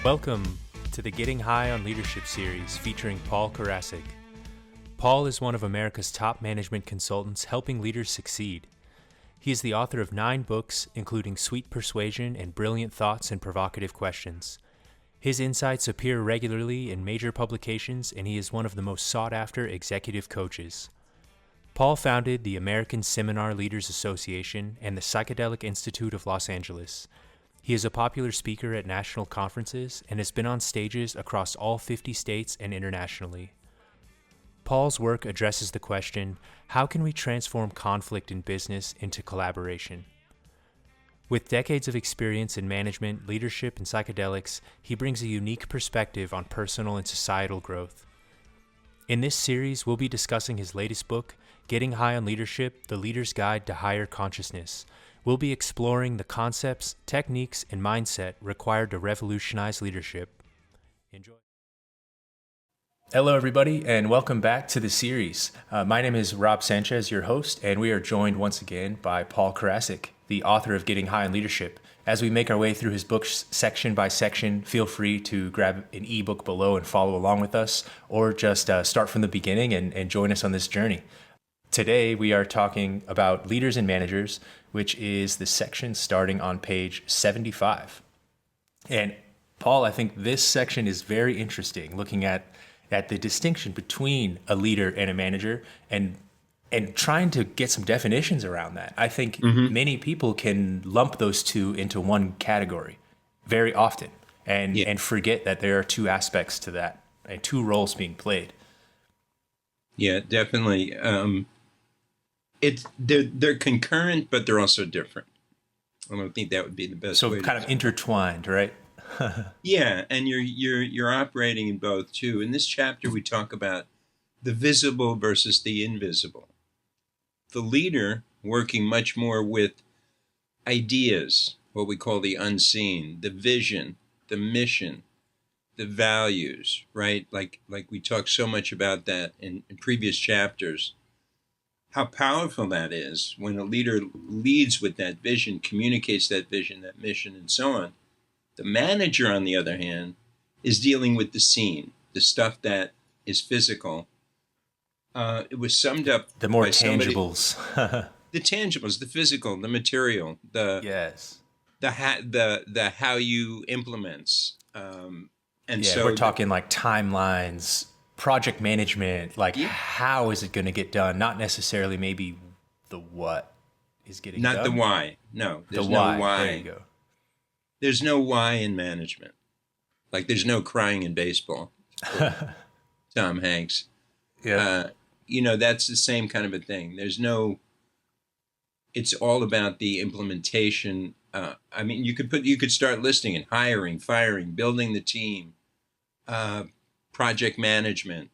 Welcome to the Getting High on Leadership series featuring Paul Karasik. Paul is one of America's top management consultants helping leaders succeed. He is the author of 9 books, including Sweet Persuasion and Brilliant Thoughts and Provocative Questions. His insights appear regularly in major publications, and he is one of the most sought-after executive coaches. Paul founded the American Seminar Leaders Association and the Psychedelic Institute of Los Angeles. He is a popular speaker at national conferences and has been on stages across all 50 states and internationally. Paul's work addresses the question, how can we transform conflict in business into collaboration? With decades of experience in management, leadership, and psychedelics, he brings a unique perspective on personal and societal growth. In this series, we'll be discussing his latest book, Getting High on Leadership, The Leader's Guide to Higher Consciousness. We'll be exploring the concepts, techniques, and mindset required to revolutionize leadership. Enjoy. Hello, everybody, and welcome back to the series. My name is Sanchez, your host, and we are joined once again by Paul Karasik, the author of Getting High on Leadership. As we make our way through his books section by section, feel free to grab an ebook below and follow along with us, or just start from the beginning and join us on this journey. Today, we are talking about leaders and managers, which is the section starting on page 75. And Paul, I think this section is very interesting, looking at the distinction between a leader and a manager and trying to get some definitions around that. I think many people can lump those two into one category very often and forget that there are two aspects to that and two roles being played. Yeah, definitely. They're concurrent, but they're also different. I don't think that would be the best way. So kind of intertwined, right? Yeah, and you're operating in both too. In this chapter, we talk about the visible versus the invisible. The leader working much more with ideas, what we call the unseen, the vision, the mission, the values, right? Like we talked so much about that in previous chapters. How powerful that is when a leader leads with that vision, communicates that vision, that mission, and so on. The manager, on the other hand, is dealing with the scene, the stuff that is physical. It was summed up the more by tangibles. The tangibles, the physical, the material, the how you implements. So we're talking like timelines, project management, how is it going to get done? Not necessarily maybe the what is getting done. Not the why. No, there's no why. There you go. There's no why in management. Like there's no crying in baseball. Tom Hanks. Yeah. That's the same kind of a thing. It's all about the implementation. You could start listing it: hiring, firing, building the team, project management,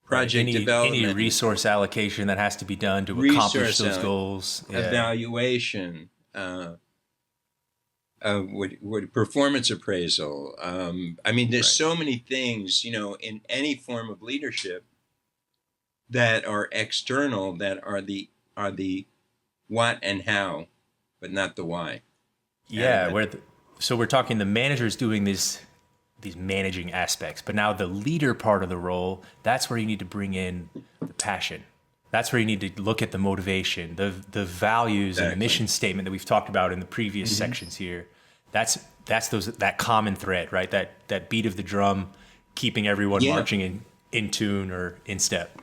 project development, any resource allocation that has to be done to accomplish those goals, evaluation, performance appraisal. There's so many things, in any form of leadership that are external, that are the what and how, but not the why. Yeah, so we're talking the manager's doing these managing aspects, but now the leader part of the role, that's where you need to bring in the passion. That's where you need to look at the motivation, the values, and the mission statement that we've talked about in the previous sections here. That's that common thread, right? That beat of the drum, keeping everyone marching in tune or in step.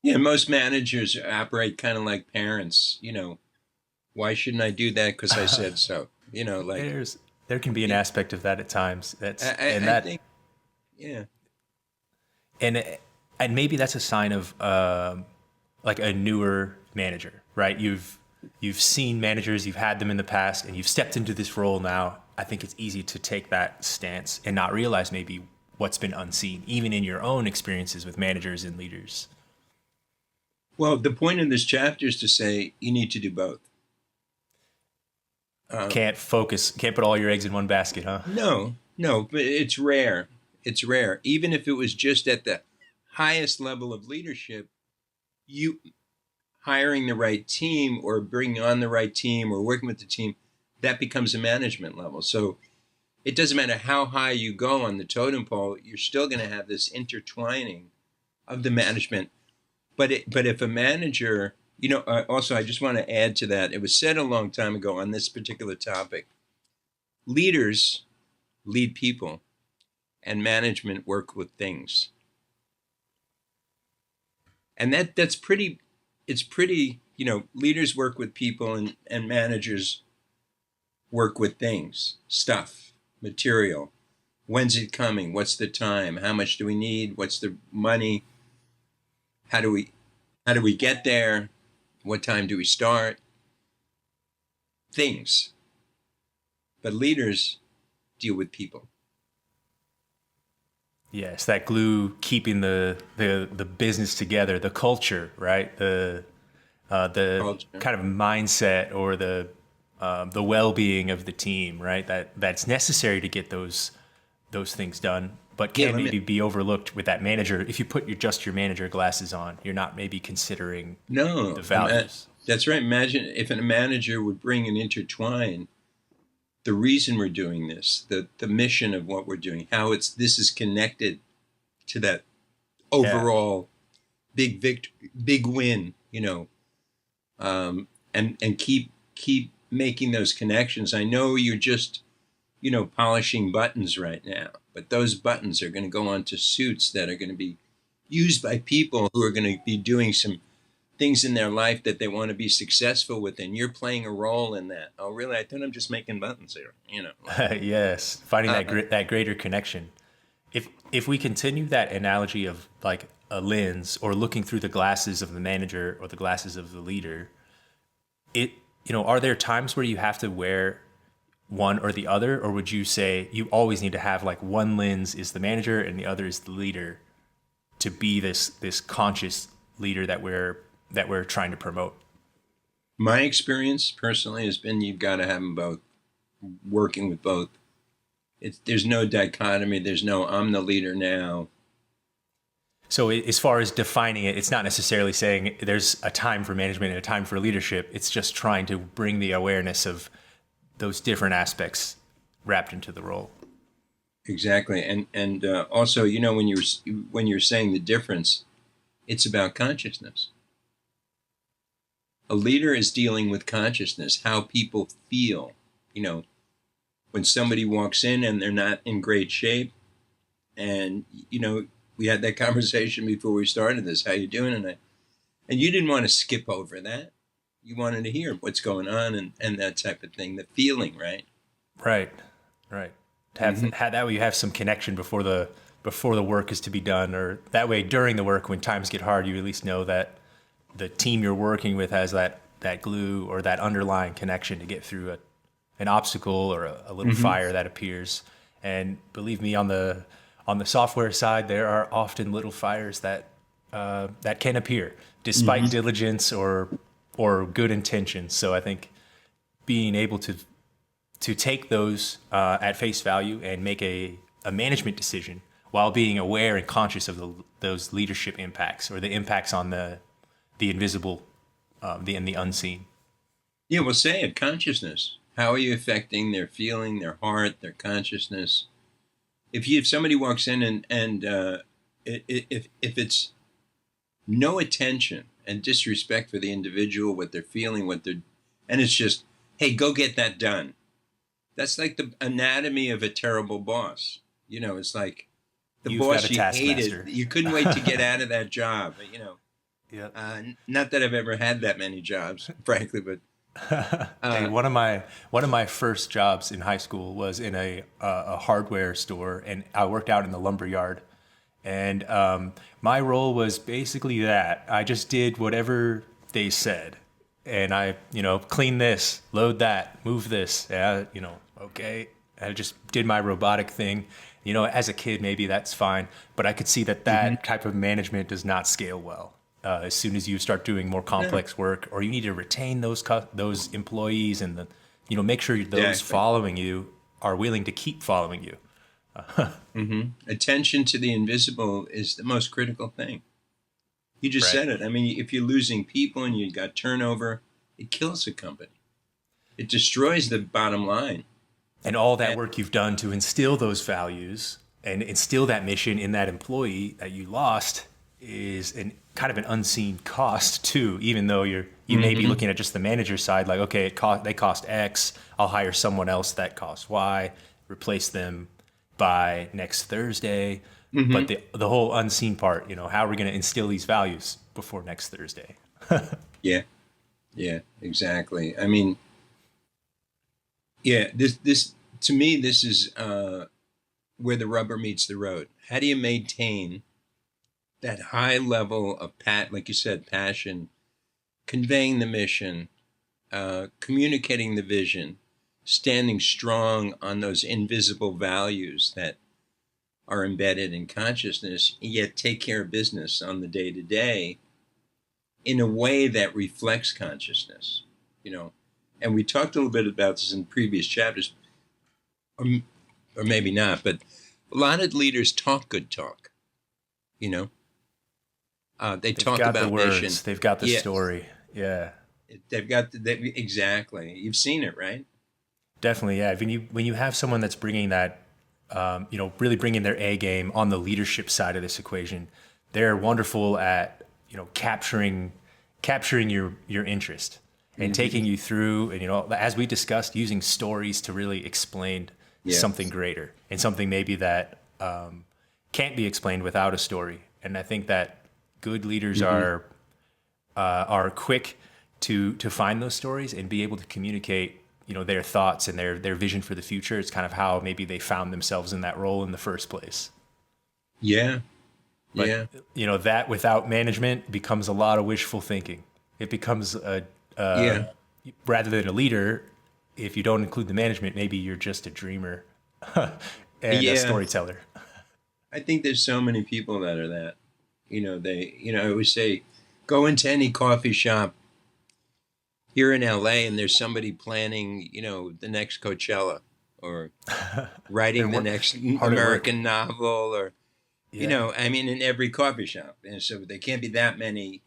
Yeah, most managers operate kind of like parents. Why shouldn't I do that? Because I said so. There can be an aspect of that at times. I think, yeah. And maybe that's a sign of like a newer manager, right? You've seen managers, you've had them in the past, and you've stepped into this role now. I think it's easy to take that stance and not realize maybe what's been unseen, even in your own experiences with managers and leaders. Well, the point of this chapter is to say you need to do both. Can't put all your eggs in one basket, huh? No, but it's rare. It's rare. Even if it was just at the highest level of leadership, you hiring the right team or bringing on the right team or working with the team, that becomes a management level. So it doesn't matter how high you go on the totem pole, you're still going to have this intertwining of the management. But if a manager, also I just want to add to that. It was said a long time ago on this particular topic. Leaders lead people, and management work with things. And that's pretty. It's pretty. Leaders work with people, and managers work with things, stuff, material. When's it coming? What's the time? How much do we need? What's the money? How do we get there? What time do we start? Things. But leaders deal with people. Yes, that glue keeping the business together, the culture, right? The culture. Kind of mindset or the well-being of the team, right? That's necessary to get those things done, but can maybe be overlooked with that manager. If you put just your manager glasses on, you're not maybe considering the values. That's right. Imagine if a manager would bring and intertwine the reason we're doing this, the mission of what we're doing, how this is connected to that overall big victory, big win, and keep making those connections. I know you're just, polishing buttons right now, but those buttons are going to go onto suits that are going to be used by people who are going to be doing some things in their life that they want to be successful with, and you're playing a role in that. Oh, really? I thought I'm just making buttons here, Yes, finding that greater connection. If we continue that analogy of like a lens or looking through the glasses of the manager or the glasses of the leader, are there times where you have to wear one or the other, or would you say you always need to have like one lens is the manager and the other is the leader to be this conscious leader that we're trying to promote? My experience personally has been you've got to have them both, working with both. There's no dichotomy. There's no I'm the leader now. So as far as defining it, it's not necessarily saying there's a time for management and a time for leadership. It's just trying to bring the awareness of those different aspects wrapped into the role. Exactly. And also, when you're saying the difference, it's about consciousness. A leader is dealing with consciousness, how people feel. When somebody walks in and they're not in great shape, and we had that conversation before we started this. How you doing? And you didn't want to skip over that. You wanted to hear what's going on and that type of thing. The feeling, right? Right. To have that way, you have some connection before the work is to be done, or that way during the work when times get hard, you at least know that the team you're working with has that glue or that underlying connection to get through an obstacle or a little fire that appears. And believe me, on the software side, there are often little fires that can appear despite diligence or good intentions. So I think being able to take those at face value and make a management decision while being aware and conscious of those leadership impacts or the impacts on the invisible and the unseen. Yeah, well, say it, consciousness. How are you affecting their feeling, their heart, their consciousness? If somebody walks in and if it's no attention and disrespect for the individual, what they're feeling, and it's just, hey, go get that done. That's like the anatomy of a terrible boss. It's like the boss you hated. You couldn't wait to get out of that job. Yeah. Not that I've ever had that many jobs, frankly, but. Hey, one of my first jobs in high school was in a hardware store, and I worked out in the lumber yard. And my role was basically that I just did whatever they said, and I clean this, load that, move this. Okay. I just did my robotic thing. As a kid, maybe that's fine, but I could see that type of management does not scale well. As soon as you start doing more complex work, or you need to retain those employees and make sure those following you are willing to keep following you. Attention to the invisible is the most critical thing. You just said it. I mean, if you're losing people and you got turnover, it kills a company. It destroys the bottom line. And all that And, work you've done to instill those values and instill that mission in that employee that you lost is kind of an unseen cost too. Even though you may be looking at just the manager side, like, okay, they cost X, I'll hire someone else that costs Y, replace them by next Thursday. But the whole unseen part, how are we going to instill these values before next Thursday? yeah, yeah, exactly. I mean, yeah, this to me, this is where the rubber meets the road. How do you maintain that high level of like you said, passion, conveying the mission, communicating the vision, standing strong on those invisible values that are embedded in consciousness, yet take care of business on the day-to-day in a way that reflects consciousness, And we talked a little bit about this in previous chapters, or maybe not, but a lot of leaders talk good talk, They've talk got about the words, mission. they've got the story. Yeah. They've got exactly. You've seen it, right? Definitely, yeah. When you have someone that's bringing that, really bringing their A game on the leadership side of this equation, they're wonderful at capturing your interest and taking you through, and as we discussed, using stories to really explain something greater and something maybe that can't be explained without a story. And I think that good leaders are quick to find those stories and be able to communicate their thoughts and their vision for the future. It's kind of how maybe they found themselves in that role in the first place. Yeah. But, that without management becomes a lot of wishful thinking. It becomes rather than a leader, if you don't include the management, maybe you're just a dreamer and a storyteller. I think there's so many people that are that. I always say, go into any coffee shop here in LA and there's somebody planning, the next Coachella or writing the next American novel or, in every coffee shop. And so there can't be that many,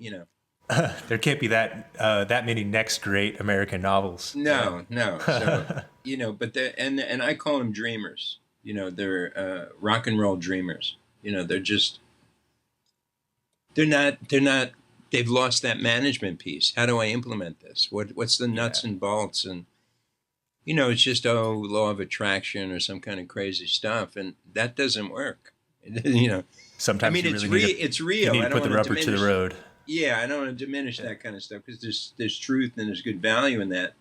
There can't be that many next great American novels. No. So, but and I call them dreamers. They're rock and roll dreamers. They're not, they've lost that management piece. How do I implement this? What's the nuts and bolts? And, it's just, law of attraction or some kind of crazy stuff. And that doesn't work. Sometimes it's real. You need to put the rubber to the road. Yeah, I don't want to diminish that kind of stuff because there's truth and there's good value in that.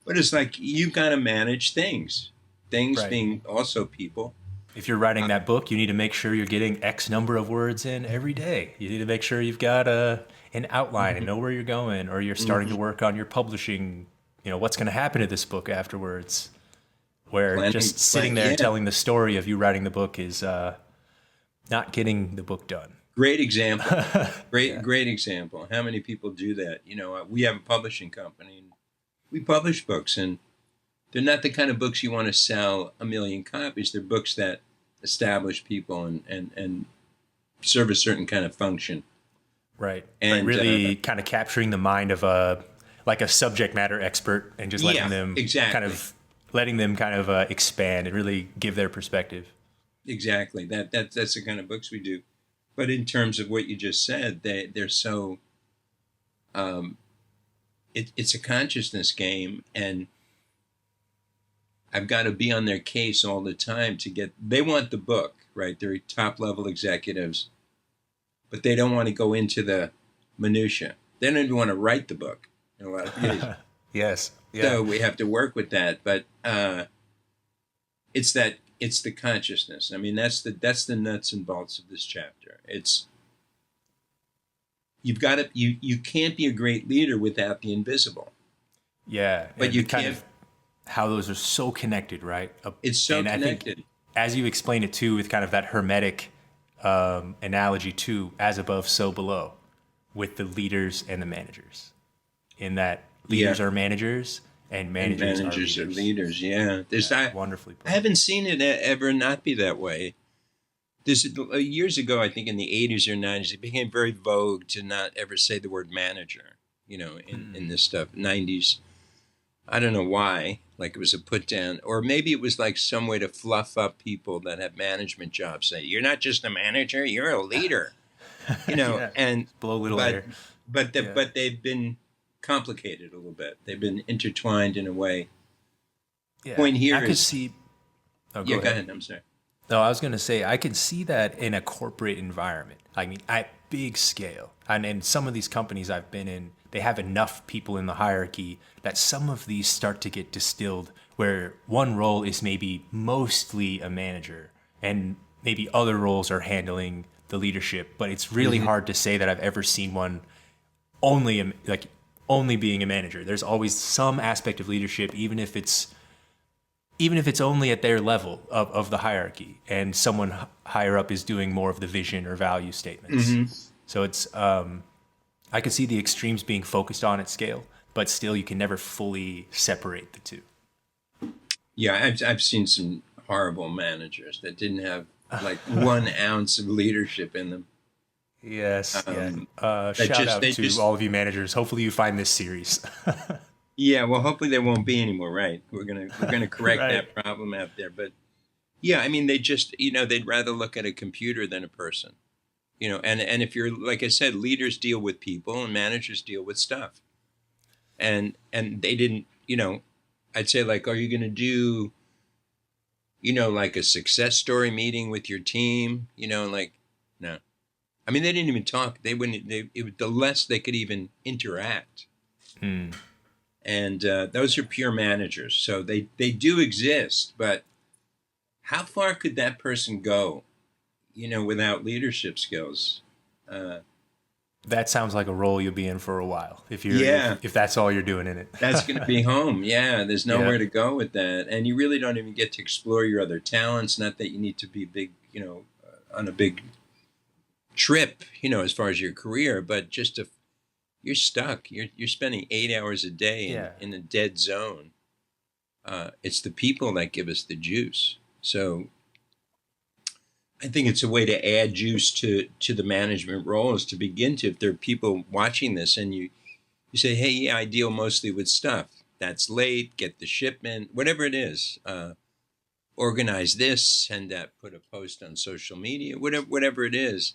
But it's like you've got to manage things being also people. If you're writing that book, you need to make sure you're getting X number of words in every day. You need to make sure you've got an outline and know where you're going, or you're starting to work on your publishing, what's going to happen to this book afterwards. Where just sitting there and telling the story of you writing the book is not getting the book done. Great example. Great example. How many people do that? We have a publishing company and we publish books, and they're not the kind of books you want to sell 1 million copies. They're books that establish people and serve a certain kind of function. Right. And really kind of capturing the mind of a subject matter expert and just letting them expand and really give their perspective. Exactly. That's the kind of books we do. But in terms of what you just said, they're so it's a consciousness game, and I've got to be on their case all the time they want the book, right? They're top level executives, but they don't want to go into the minutia. They don't even want to write the book in a lot of cases. Yes. Yeah. So we have to work with that, but it's the consciousness. I mean, that's the nuts and bolts of this chapter. It's you've got to you can't be a great leader without the invisible. Yeah, but you can't. How those are so connected, right? It's so connected. I think, as you explain it too, with kind of that hermetic analogy too, as above, so below, with the leaders and the managers. In that leaders are managers and managers are leaders. Yeah, wonderfully put. I haven't seen it ever not be that way. Years ago, I think in the 80s or 90s, it became very vogue to not ever say the word manager. In this stuff. 90s. I don't know why, like it was a put down, or maybe it was like some way to fluff up people that have management jobs. Say, you're not just a manager, you're a leader, Yeah, and just blow a little but air. Yeah, but they've been complicated a little bit. They've been intertwined in a way. yeah. Point I here could is, see. Oh, yeah, go go ahead. ahead. I'm sorry. No, I was going to say, I can see that in a corporate environment. I mean, at big scale. And in some of these companies I've been in, they have enough people in the hierarchy that some of these start to get distilled where one role is maybe mostly a manager and maybe other roles are handling the leadership. But it's really Hmm. hard to say that I've ever seen one only like only being a manager. There's always some aspect of leadership, even if it's only at their level of the hierarchy and someone higher up is doing more of the vision or value statements. Hmm. So it's I could see the extremes being focused on at scale, but still you can never fully separate the two. Yeah, I've seen some horrible managers that didn't have like 1 ounce of leadership in them. Yes, yeah. Um, that Shout just out they to just all of you managers. Hopefully you find this series. Yeah. Well, hopefully there won't be anymore. Right? We're gonna correct Right. that problem out there. But yeah, I mean, they just they'd rather look at a computer than a person. And if you're like I said, leaders deal with people and managers deal with stuff. And they didn't. I'd say like, are you going to do like a success story meeting with your team? Like no. I mean, they didn't even talk. They wouldn't. It was the less they could even interact. Hmm. And those are pure managers, so they do exist. But how far could that person go, without leadership skills? Uh, That sounds like a role you'll be in for a while if you're yeah, if that's all you're doing in it. that's going to be home. Yeah, there's Yeah. nowhere to go with that, and you really don't even get to explore your other talents. Not that you need to be big, on a big trip, as far as your career, but just if you're stuck, you're spending 8 hours a day Yeah. in a dead zone. It's the people that give us the juice. So I think it's a way to add juice to the management roles to begin to. If there are people watching this and you say, hey, yeah, I deal mostly with stuff that's late, get the shipment, whatever it is, organize this, send that, put a post on social media, whatever it is.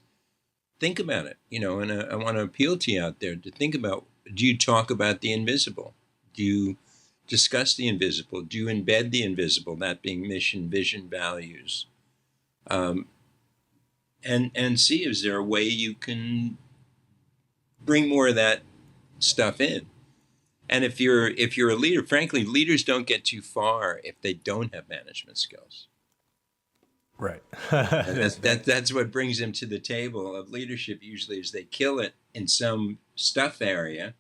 Think about it, and I want to appeal to you out there to think about, do you talk about the invisible? Do you discuss the invisible? Do you embed the invisible, that being mission, vision, values? Um, and see, is there a way you can bring more of that stuff in? And if you're a leader, frankly, leaders don't get too far if they don't have management skills. Right. That's what brings them to the table of leadership. Usually, is they kill it in some stuff area,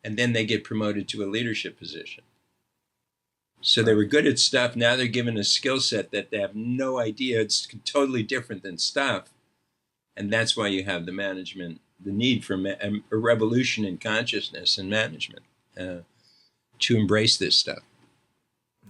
and then they get promoted to a leadership position. So they were good at stuff. Now they're given a skill set that they have no idea. It's totally different than stuff, and that's why you have the need for a revolution in consciousness and management to embrace this stuff.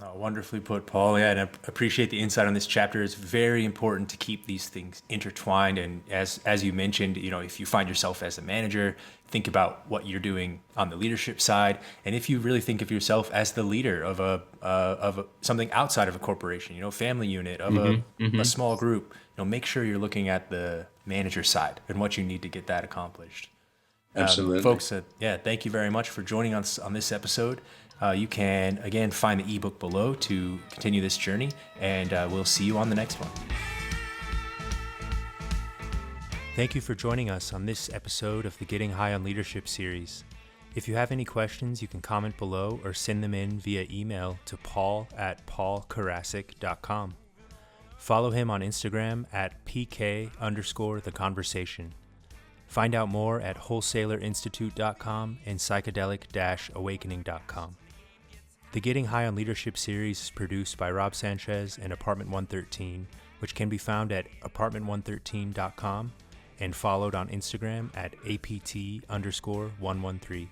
Oh, wonderfully put, Paul. Yeah, and I appreciate the insight on this chapter. It's very important to keep these things intertwined. And as you mentioned, if you find yourself as a manager, think about what you're doing on the leadership side. And if you really think of yourself as the leader of something outside of a corporation, family unit of a small group, make sure you're looking at the manager side and what you need to get that accomplished. Absolutely. Folks, thank you very much for joining us on this episode. You can, again, find the ebook below to continue this journey, and we'll see you on the next one. Thank you for joining us on this episode of the Getting High on Leadership series. If you have any questions, you can comment below or send them in via email to paul@paulkarasik.com. Follow him on Instagram at PK_the conversation. Find out more at wholesalerinstitute.com and psychedelic-awakening.com. The Getting High on Leadership series is produced by Rob Sanchez and Apartment 113, which can be found at apartment113.com and followed on Instagram at APT_113.